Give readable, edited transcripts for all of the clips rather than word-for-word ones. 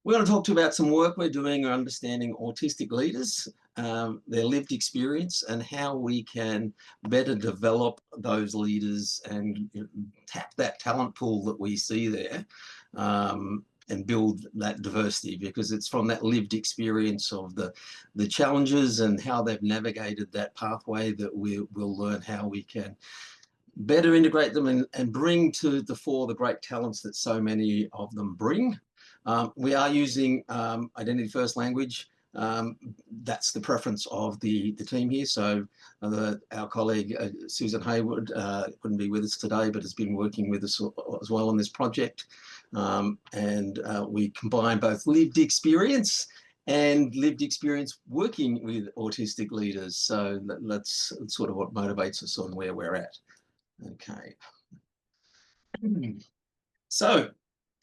We're going to talk to you about some work we're doing on understanding autistic leaders, their lived experience, and how we can better develop those leaders and tap that talent pool that we see there, and build that diversity, because it's from that lived experience of the challenges and how they've navigated that pathway that we'll learn how we can better integrate them and bring to the fore the great talents that so many of them bring. We are using identity first language. That's the preference of the team here. So our colleague Susan Hayward couldn't be with us today, but has been working with us as well on this project. We combine both lived experience and lived experience working with autistic leaders. So that's sort of what motivates us on where we're at. Okay. So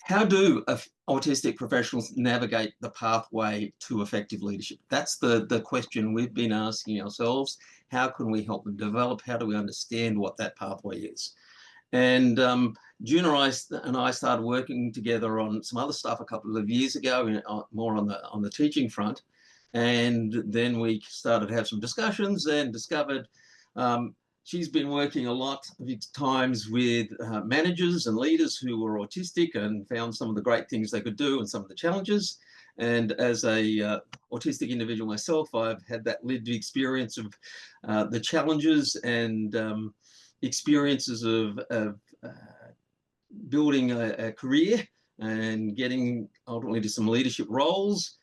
how do autistic professionals navigate the pathway to effective leadership? That's the question we've been asking ourselves. How can we help them develop? How do we understand what that pathway is? And June and I started working together on some other stuff a couple of years ago, more on the teaching front. And then we started to have some discussions and discovered she's been working a lot of times with managers and leaders who were autistic, and found some of the great things they could do and some of the challenges. And as a autistic individual myself, I've had that lived experience of the challenges and experiences of building a career and getting ultimately to some leadership roles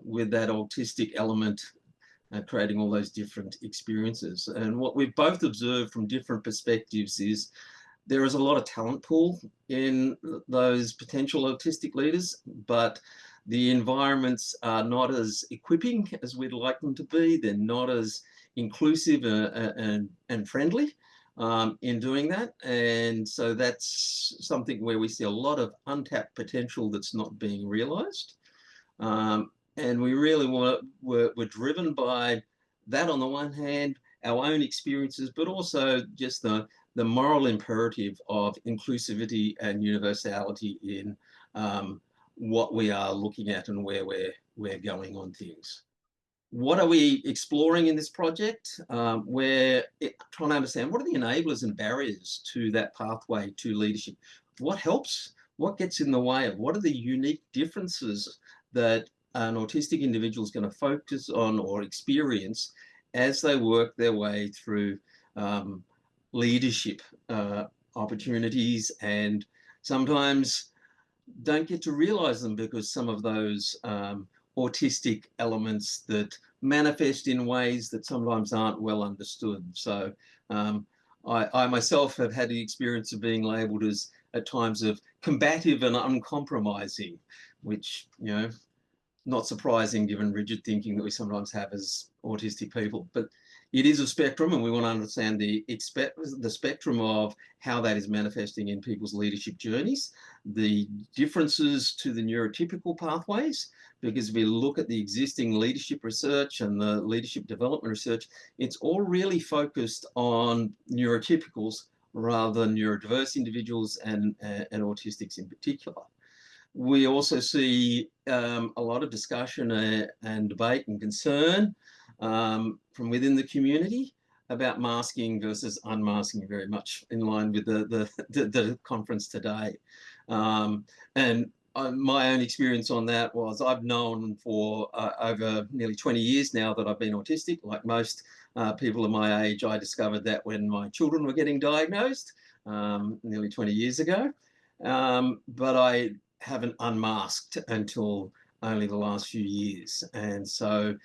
with that autistic element, creating all those different experiences. And what we've both observed from different perspectives is there is a lot of talent pool in those potential autistic leaders, but the environments are not as equipping as we'd like them to be. They're not as inclusive and friendly in doing that. And so that's something where we see a lot of untapped potential that's not being realized. And we really were driven by that on the one hand, our own experiences, but also just the moral imperative of inclusivity and universality in what we are looking at and where we're going on things. What are we exploring in this project? We're trying to understand what are the enablers and barriers to that pathway to leadership. What helps? What gets in the way of? What are the unique differences that an autistic individual is going to focus on or experience as they work their way through leadership opportunities, and sometimes don't get to realize them because some of those autistic elements that manifest in ways that sometimes aren't well understood. So I myself have had the experience of being labelled as at times of combative and uncompromising, which, you know, not surprising given rigid thinking that we sometimes have as autistic people. But it is a spectrum, and we want to understand the spectrum of how that is manifesting in people's leadership journeys, the differences to the neurotypical pathways, because if we look at the existing leadership research and the leadership development research, it's all really focused on neurotypicals rather than neurodiverse individuals and autistics in particular. We also see a lot of discussion and debate and concern from within the community about masking versus unmasking, very much in line with the conference today. And my own experience on that was I've known for over nearly 20 years now that I've been autistic. Like most people of my age, I discovered that when my children were getting diagnosed nearly 20 years ago. But I haven't unmasked until only the last few years. And so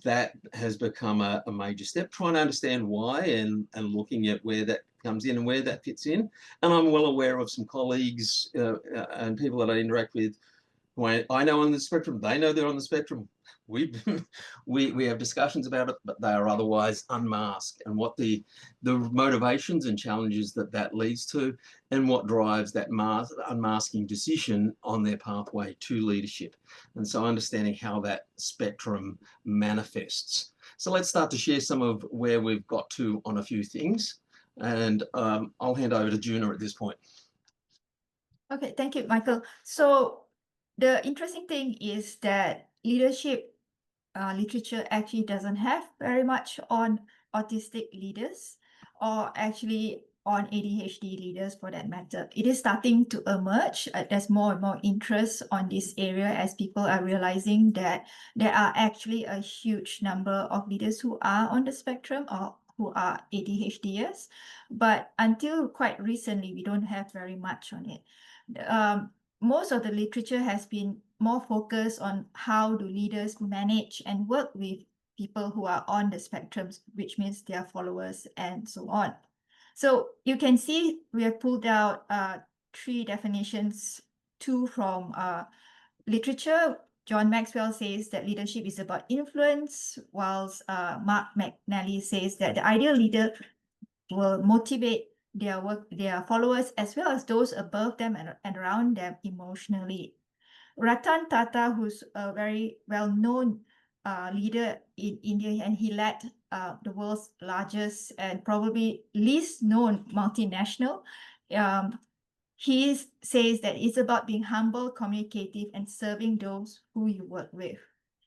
that has become a major step, trying to understand why and looking at where that comes in and where that fits in. And I'm well aware of some colleagues and people that I interact with who I know on the spectrum, they know they're on the spectrum. We have discussions about it, but they are otherwise unmasked, and what the motivations and challenges that leads to, and what drives that unmasking decision on their pathway to leadership. And so understanding how that spectrum manifests. So let's start to share some of where we've got to on a few things, and I'll hand over to Juna at this point. Okay, thank you, Michael. So the interesting thing is that leadership literature actually doesn't have very much on autistic leaders, or actually on ADHD leaders for that matter. It is starting to emerge. There's more and more interest on this area as people are realizing that there are actually a huge number of leaders who are on the spectrum or who are ADHDers. But until quite recently, we don't have very much on it. Most of the literature has been more focused on how do leaders manage and work with people who are on the spectrums, which means their followers and so on. So you can see we have pulled out 3 definitions, 2 from literature. John Maxwell says that leadership is about influence, whilst Mark McNally says that the ideal leader will motivate their followers as well as those above them and around them emotionally. Ratan Tata, who's a very well-known leader in India, and he led the world's largest and probably least known multinational. He says that it's about being humble, communicative, and serving those who you work with.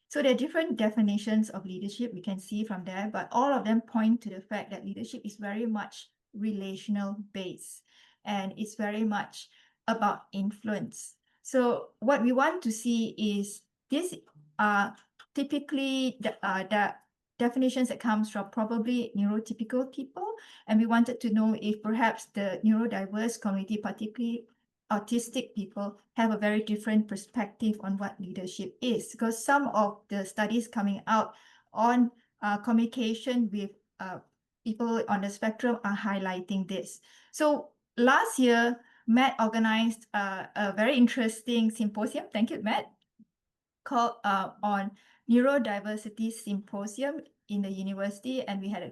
So there are different definitions of leadership we can see from there, but all of them point to the fact that leadership is very much relational based, and it's very much about influence. So what we want to see is this typically the definitions that comes from probably neurotypical people, and we wanted to know if perhaps the neurodiverse community, particularly autistic people, have a very different perspective on what leadership is, because some of the studies coming out on communication with people on the spectrum are highlighting this. So last year, Matt organized a very interesting symposium. Thank you, Matt. Called on neurodiversity symposium in the university, and we had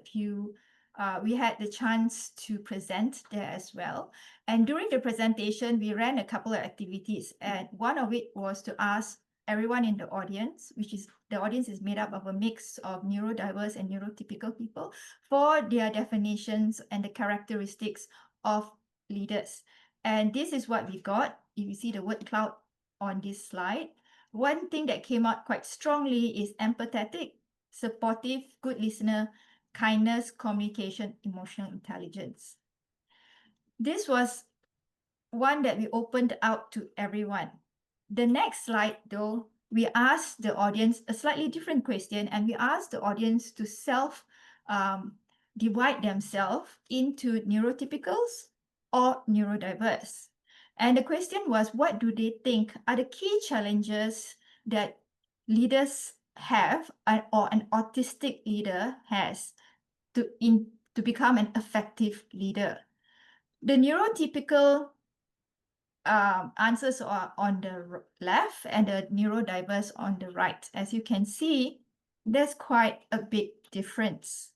the chance to present there as well. And during the presentation, we ran a couple of activities, and one of it was to ask everyone in the audience, the audience is made up of a mix of neurodiverse and neurotypical people, for their definitions and the characteristics of leaders. And this is what we got. If you see the word cloud on this slide, one thing that came out quite strongly is empathetic, supportive, good listener, kindness, communication, emotional intelligence. This was one that we opened out to everyone. The next slide, though, we asked the audience a slightly different question, and we asked the audience to divide themselves into neurotypicals or neurodiverse. And the question was, what do they think are the key challenges that leaders have, or an autistic leader has, to become an effective leader? The neurotypical answers are on the left and the neurodiverse on the right. As you can see, there's quite a big difference.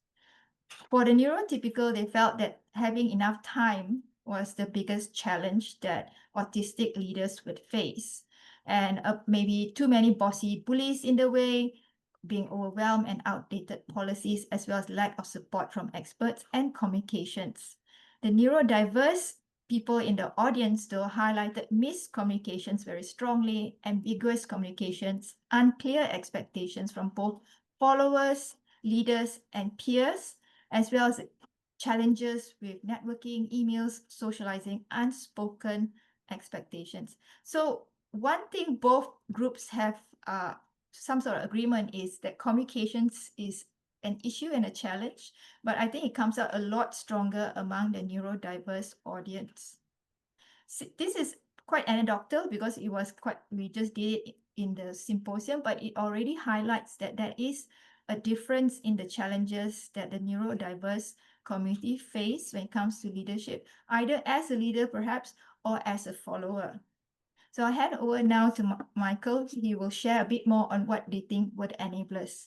For the neurotypical, they felt that having enough time was the biggest challenge that autistic leaders would face. And maybe too many bossy bullies in the way, being overwhelmed, and outdated policies, as well as lack of support from experts and communications. The neurodiverse people in the audience, though, highlighted miscommunications very strongly, ambiguous communications, unclear expectations from both followers, leaders, and peers, as well as challenges with networking, emails, socializing, unspoken expectations. So one thing both groups have some sort of agreement is that communications is an issue and a challenge, but I think it comes out a lot stronger among the neurodiverse audience. This is quite anecdotal because we just did it in the symposium, but it already highlights that there is a difference in the challenges that the neurodiverse community face when it comes to leadership, either as a leader perhaps or as a follower. So I'll hand over now to Michael. He will share a bit more on what they think were the enablers.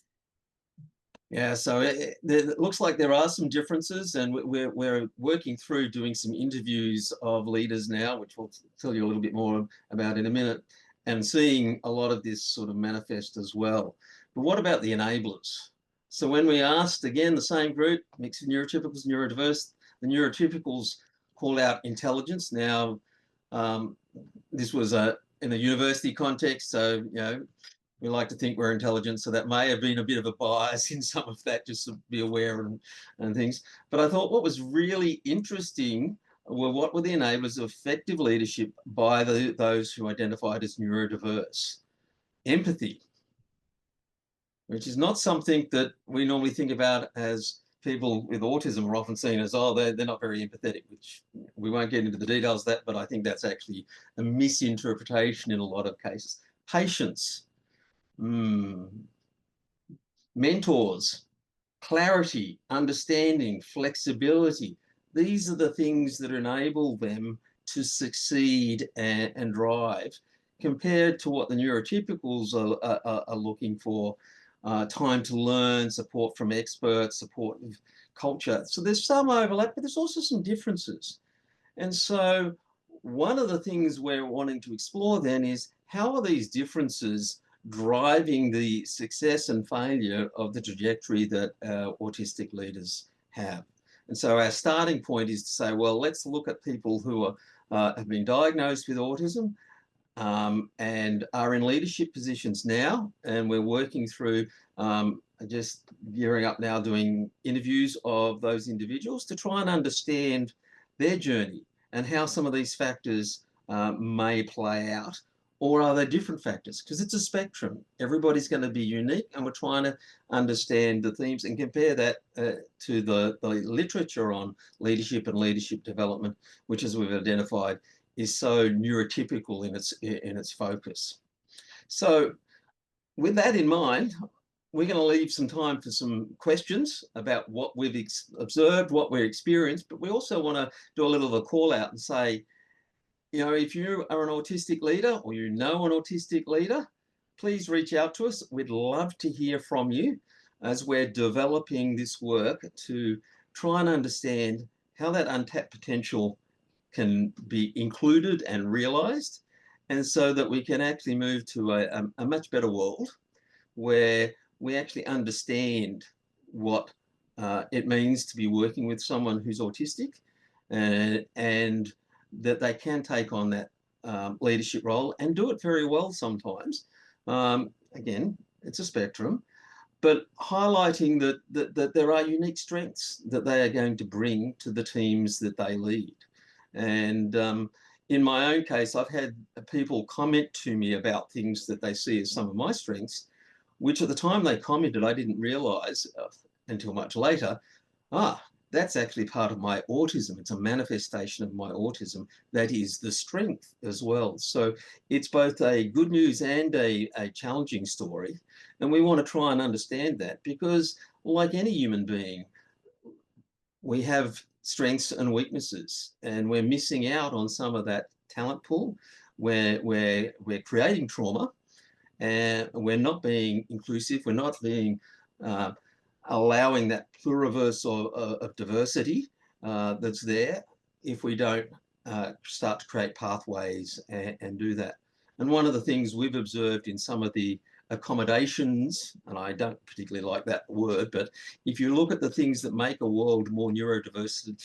Yeah, so it looks like there are some differences, and we're working through doing some interviews of leaders now, which we'll tell you a little bit more about in a minute, and seeing a lot of this sort of manifest as well. But what about the enablers? So when we asked, again, the same group, mix of neurotypicals, neurodiverse, the neurotypicals called out intelligence. Now, this was in a university context, so, you know, we like to think we're intelligent, so that may have been a bit of a bias in some of that, just to be aware and things. But I thought what was really interesting were what were the enablers of effective leadership by those who identified as neurodiverse. Empathy, which is not something that we normally think about, as people with autism are often seen as, oh, they're not very empathetic, which we won't get into the details of that, but I think that's actually a misinterpretation in a lot of cases. Patience, mentors, clarity, understanding, flexibility. These are the things that enable them to succeed and drive, compared to what the neurotypicals are looking for. Time to learn, support from experts, supportive culture. So there's some overlap, but there's also some differences. And so one of the things we're wanting to explore then is, how are these differences driving the success and failure of the trajectory that autistic leaders have? And so our starting point is to say, well, let's look at people who have been diagnosed with autism and are in leadership positions now. And we're working through just gearing up now, doing interviews of those individuals to try and understand their journey and how some of these factors may play out. Or are there different factors? Because it's a spectrum. Everybody's going to be unique, and we're trying to understand the themes and compare that to the literature on leadership and leadership development, which, as we've identified, is so neurotypical in its focus. So with that in mind, we're going to leave some time for some questions about what we've observed, what we've experienced, but we also want to do a little of a call out and say, you know, if you are an autistic leader or you know an autistic leader, please reach out to us. We'd love to hear from you as we're developing this work to try and understand how that untapped potential can be included and realized, and so that we can actually move to a much better world where we actually understand what it means to be working with someone who's autistic, and that they can take on that leadership role and do it very well sometimes. Again, it's a spectrum, but highlighting that there are unique strengths that they are going to bring to the teams that they lead. And in my own case, I've had people comment to me about things that they see as some of my strengths, which at the time they commented, I didn't realize until much later, that's actually part of my autism. It's a manifestation of my autism. That is the strength as well. So it's both a good news and a challenging story. And we want to try and understand that, because like any human being, we have strengths and weaknesses, and we're missing out on some of that talent pool where we're creating trauma, and we're not being inclusive, we're not being allowing that pluriverse of diversity that's there, if we don't start to create pathways and do that. And one of the things we've observed in some of the accommodations, and I don't particularly like that word, but if you look at the things that make a world more neurodiversity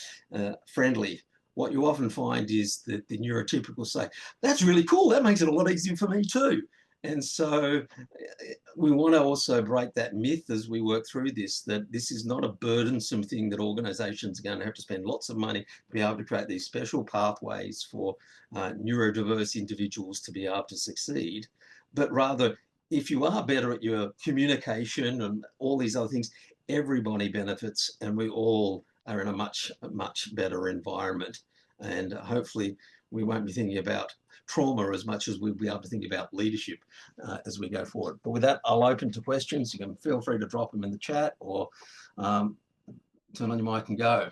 friendly, what you often find is that the neurotypical say, that's really cool, that makes it a lot easier for me too. And so we want to also break that myth as we work through this, that this is not a burdensome thing that organizations are going to have to spend lots of money to be able to create these special pathways for neurodiverse individuals to be able to succeed, but rather, if you are better at your communication and all these other things, everybody benefits, and we all are in a much better environment. And hopefully we won't be thinking about trauma as much as we'll be able to think about leadership as we go forward. But with that, I'll open to questions. You can feel free to drop them in the chat, or turn on your mic and go.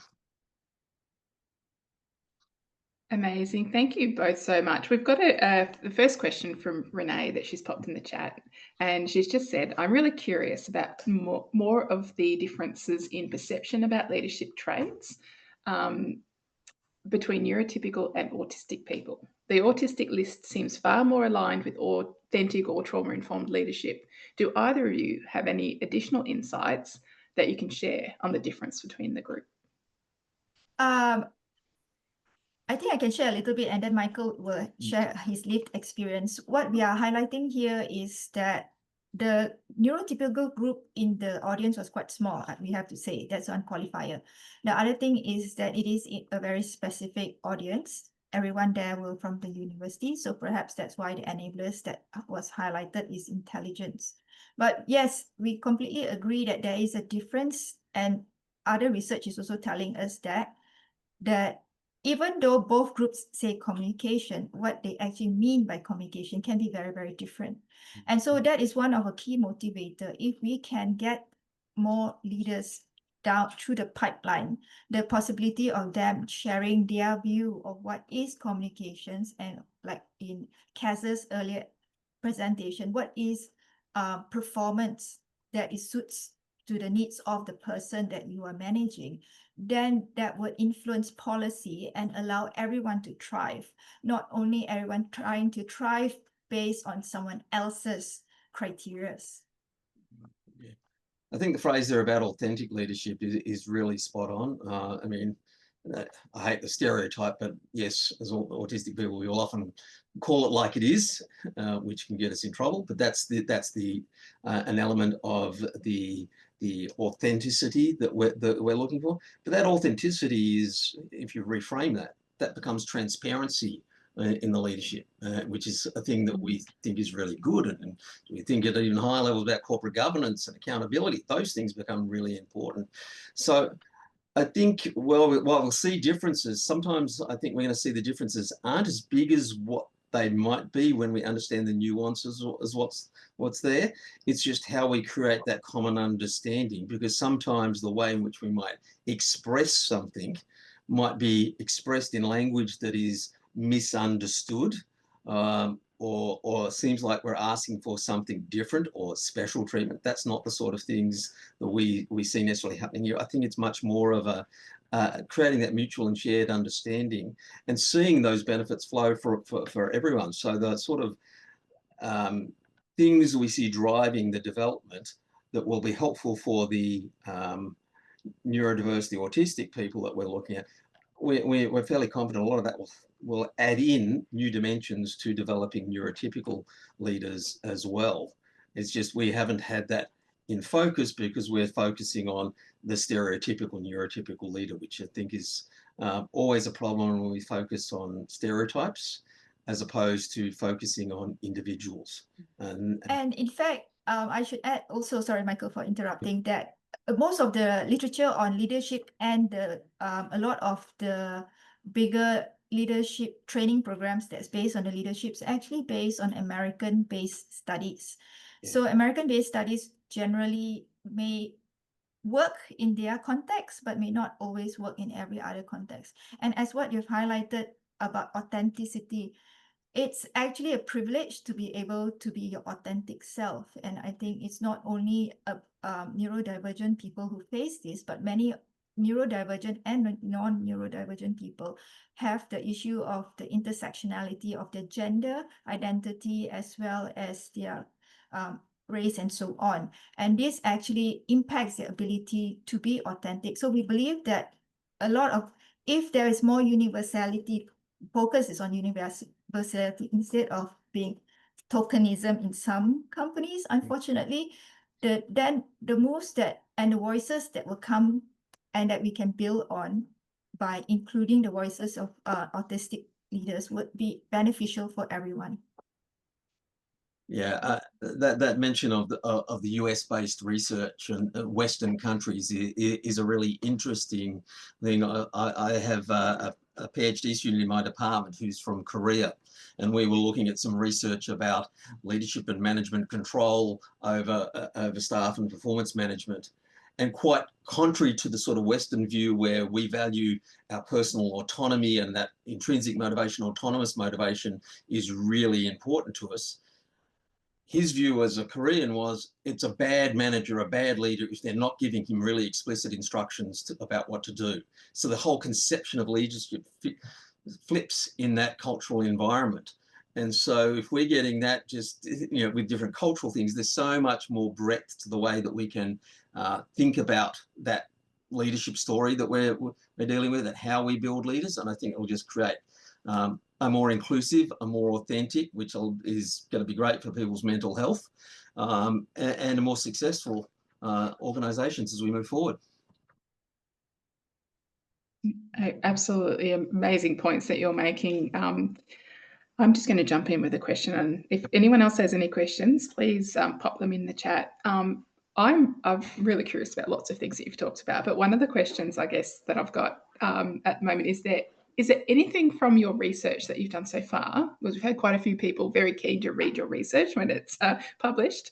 Amazing. Thank you both so much. We've got the first question from Renee that she's popped in the chat, and she's just said, I'm really curious about more of the differences in perception about leadership traits between neurotypical and autistic people. The autistic list seems far more aligned with authentic or trauma-informed leadership. Do either of you have any additional insights that you can share on the difference between the group? I think I can share a little bit, and then Michael will share his lived experience. What we are highlighting here is that the neurotypical group in the audience was quite small, we have to say. That's one qualifier. The other thing is that it is a very specific audience. Everyone there were from the university, so perhaps that's why the enablers that was highlighted is intelligence. But yes, we completely agree that there is a difference, and other research is also telling us that even though both groups say communication, what they actually mean by communication can be very, very different. And so that is one of a key motivator. If we can get more leaders down through the pipeline, the possibility of them sharing their view of what is communications, and like in Kaz's earlier presentation, what is performance that it suits to the needs of the person that you are managing, then that would influence policy and allow everyone to thrive, not only everyone trying to thrive based on someone else's criteria. Yeah. I think the phrase there about authentic leadership is really spot on. I mean, I hate the stereotype, but yes, as autistic people, we will often call it like it is, which can get us in trouble. But that's an element of the authenticity that we're looking for. But that authenticity is, if you reframe that becomes transparency in the leadership, which is a thing that we think is really good. And we think at even higher levels about corporate governance and accountability. Those things become really important. So I think, while we'll see differences, sometimes I think we're going to see the differences aren't as big as what they might be when we understand the nuances as what's there. It's just how we create that common understanding, because sometimes the way in which we might express something might be expressed in language that is misunderstood, or seems like we're asking for something different or special treatment. That's not the sort of things that we see necessarily happening here. I think it's much more of a creating that mutual and shared understanding and seeing those benefits flow for everyone. So the sort of things we see driving the development that will be helpful for the neurodiverse, the autistic people that we're looking at, we're fairly confident a lot of that will add in new dimensions to developing neurotypical leaders as well. It's just we haven't had that in focus because we're focusing on the stereotypical neurotypical leader, which I think is always a problem when we focus on stereotypes as opposed to focusing on individuals. And in fact, I should add also, sorry, Michael, for interrupting, that most of the literature on leadership and a lot of the bigger leadership training programs that's based on the leadership is actually based on American-based studies. Yeah. So American-based studies generally may work in their context, but may not always work in every other context. And as what you've highlighted about authenticity, it's actually a privilege to be able to be your authentic self. And I think it's not only neurodivergent people who face this, but many neurodivergent and non-neurodivergent people have the issue of the intersectionality of their gender identity as well as their race and so on. And this actually impacts their ability to be authentic. So we believe that a lot of, if there is more universality, focus is on universality instead of being tokenism in some companies, unfortunately, then the moves that and the voices that will come and that we can build on by including the voices of autistic leaders would be beneficial for everyone. Yeah, that mention of the US-based research and Western countries is a really interesting thing. I have a PhD student in my department who's from Korea, and we were looking at some research about leadership and management control over staff and performance management. And quite contrary to the sort of Western view where we value our personal autonomy and that intrinsic motivation, autonomous motivation is really important to us. His view as a Korean was it's a bad manager, a bad leader if they're not giving him really explicit instructions about what to do. So the whole conception of leadership flips in that cultural environment. And so if we're getting that just, with different cultural things, there's so much more breadth to the way that we can think about that leadership story that we're dealing with, and how we build leaders. And I think it will just create a more inclusive, a more authentic, which is going to be great for people's mental health, and a more successful organisations as we move forward. Absolutely amazing points that you're making. I'm just going to jump in with a question, and if anyone else has any questions, please pop them in the chat. I'm really curious about lots of things that you've talked about, but one of the questions I guess that I've got at the moment is there anything from your research that you've done so far, because we've had quite a few people very keen to read your research when it's published.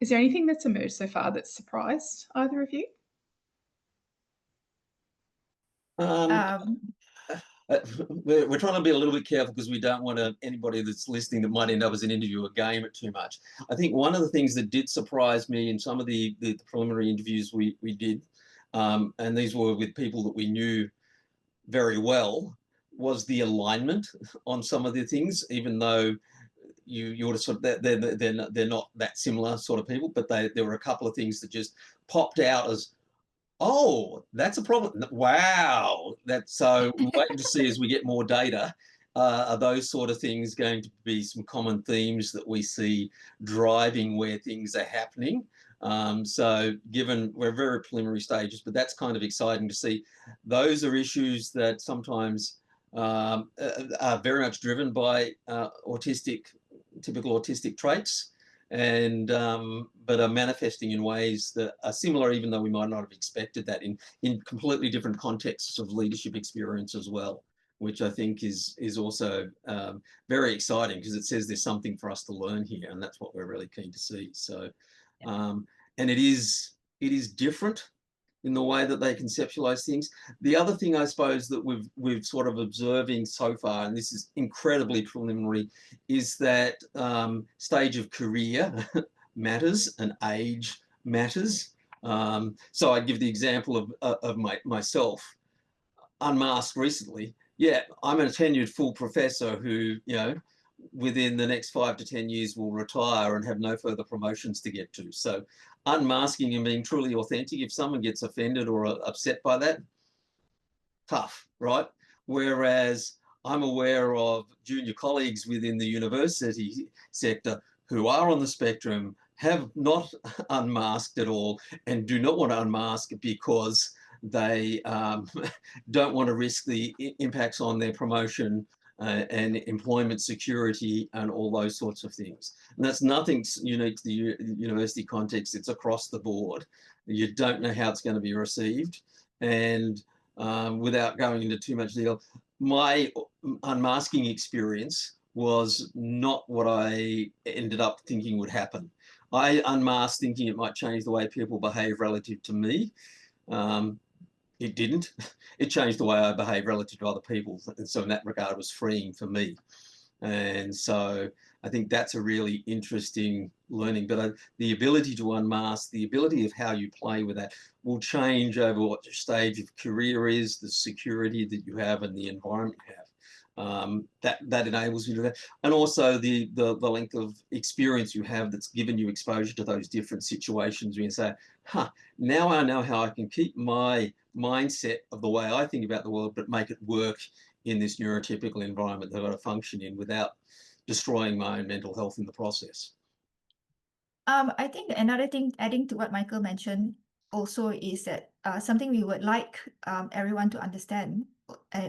Is there anything that's emerged so far that's surprised either of you? We're trying to be a little bit careful because we don't want anybody that's listening that might end up as an interviewer game it too much. I think one of the things that did surprise me in some of the preliminary interviews we did, and these were with people that we knew very well, was the alignment on some of the things, even though you would have sort of, they're not that similar sort of people, but there were a couple of things that just popped out as, oh, that's a problem. Wow. That's so waiting to see as we get more data. Are those sort of things going to be some common themes that we see driving where things are happening? So given we're very preliminary stages, but that's kind of exciting to see. Those are issues that sometimes are very much driven by typical autistic traits, and but are manifesting in ways that are similar, even though we might not have expected that in completely different contexts of leadership experience as well, which I think is also very exciting, because it says there's something for us to learn here, and that's what we're really keen to see. So, and it is different in the way that they conceptualize things. The other thing I suppose that we've sort of observing so far, and this is incredibly preliminary, is that stage of career matters and age matters. So I'd give the example of myself, unmasked recently. Yeah, I'm a tenured full professor who, within the next 5 to 10 years will retire and have no further promotions to get to. So unmasking and being truly authentic, if someone gets offended or upset by that, tough, right? Whereas I'm aware of junior colleagues within the university sector who are on the spectrum, have not unmasked at all, and do not want to unmask because they don't want to risk the impacts on their promotion and employment security and all those sorts of things. And that's nothing unique to the university context. It's across the board. You don't know how it's going to be received. And without going into too much detail, my unmasking experience was not what I ended up thinking would happen. I unmasked thinking it might change the way people behave relative to me. It didn't. It changed the way I behave relative to other people. And so in that regard, it was freeing for me. And so I think that's a really interesting learning. But the ability to unmask, the ability of how you play with that will change over what your stage of career is, the security that you have and the environment you have. That enables you to do that. And also the length of experience you have that's given you exposure to those different situations where you say, now I know how I can keep my mindset of the way I think about the world, but make it work in this neurotypical environment that I function in without destroying my own mental health in the process. I think another thing, adding to what Michael mentioned also, is that something we would like everyone to understand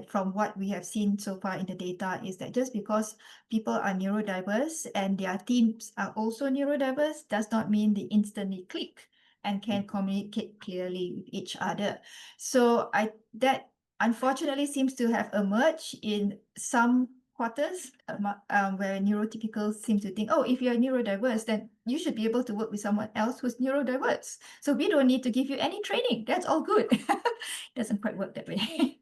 from what we have seen so far in the data is that just because people are neurodiverse and their teams are also neurodiverse does not mean they instantly click and can communicate clearly with each other. So that unfortunately seems to have emerged in some quarters where neurotypical seem to think, oh, if you're neurodiverse, then you should be able to work with someone else who's neurodiverse. So we don't need to give you any training. That's all good. Doesn't quite work that way.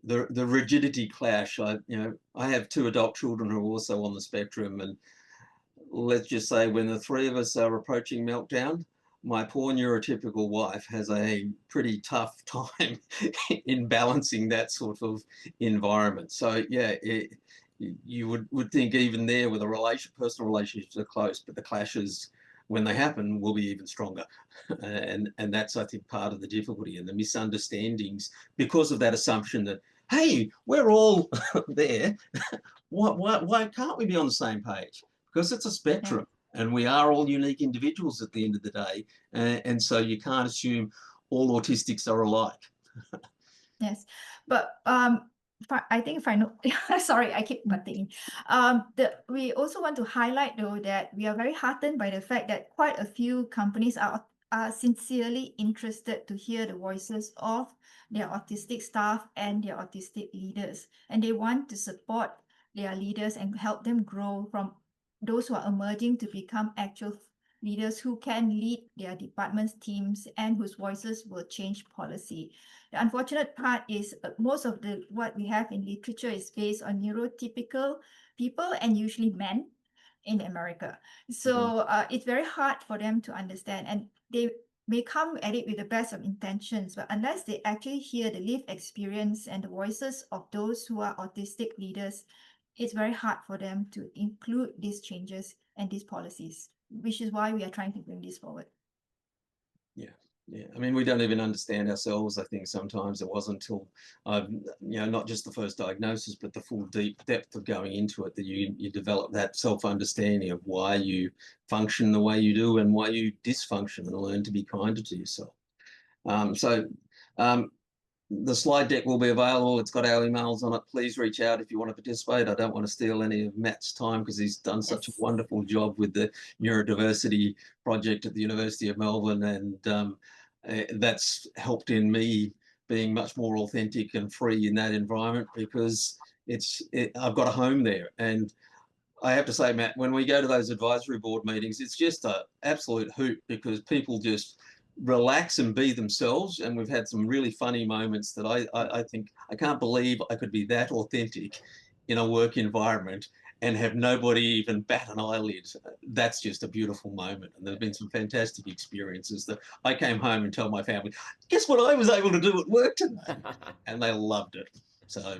The rigidity clash. I have 2 adult children who are also on the spectrum, and let's just say when the 3 of us are approaching meltdown, my poor neurotypical wife has a pretty tough time in balancing that sort of environment. So yeah, you would think even there with a personal relationships are close, but the clashes when they happen, will be even stronger. And that's, I think, part of the difficulty and the misunderstandings because of that assumption that, hey, we're all there. Why can't we be on the same page? Because it's a spectrum, and we are all unique individuals at the end of the day. And so you can't assume all autistics are alike. Yes, but I think if I know, sorry, I keep butting in. We also want to highlight though that we are very heartened by the fact that quite a few companies are sincerely interested to hear the voices of their autistic staff and their autistic leaders, and they want to support their leaders and help them grow from those who are emerging to become actual leaders who can lead their departments, teams, and whose voices will change policy. The unfortunate part is most of what we have in literature is based on neurotypical people and usually men in America. So it's very hard for them to understand, and they may come at it with the best of intentions, but unless they actually hear the lived experience and the voices of those who are autistic leaders, it's very hard for them to include these changes and these policies, which is why we are trying to bring this forward. Yeah, I mean, we don't even understand ourselves. I think sometimes it wasn't until not just the first diagnosis, but the full deep depth of going into it that you develop that self-understanding of why you function the way you do and why you dysfunction, and learn to be kinder to yourself. The slide deck will be available. It's got our emails on it. Please reach out if you want to participate. I don't want to steal any of Matt's time because he's done such a wonderful job with the neurodiversity project at the University of Melbourne, and that's helped in me being much more authentic and free in that environment because I've got a home there. And I have to say, Matt, when we go to those advisory board meetings, it's just an absolute hoot because people just relax and be themselves. And we've had some really funny moments that I think, I can't believe I could be that authentic in a work environment and have nobody even bat an eyelid. That's just a beautiful moment. And there's been some fantastic experiences that I came home and told my family, guess what I was able to do at work today? And they loved it. So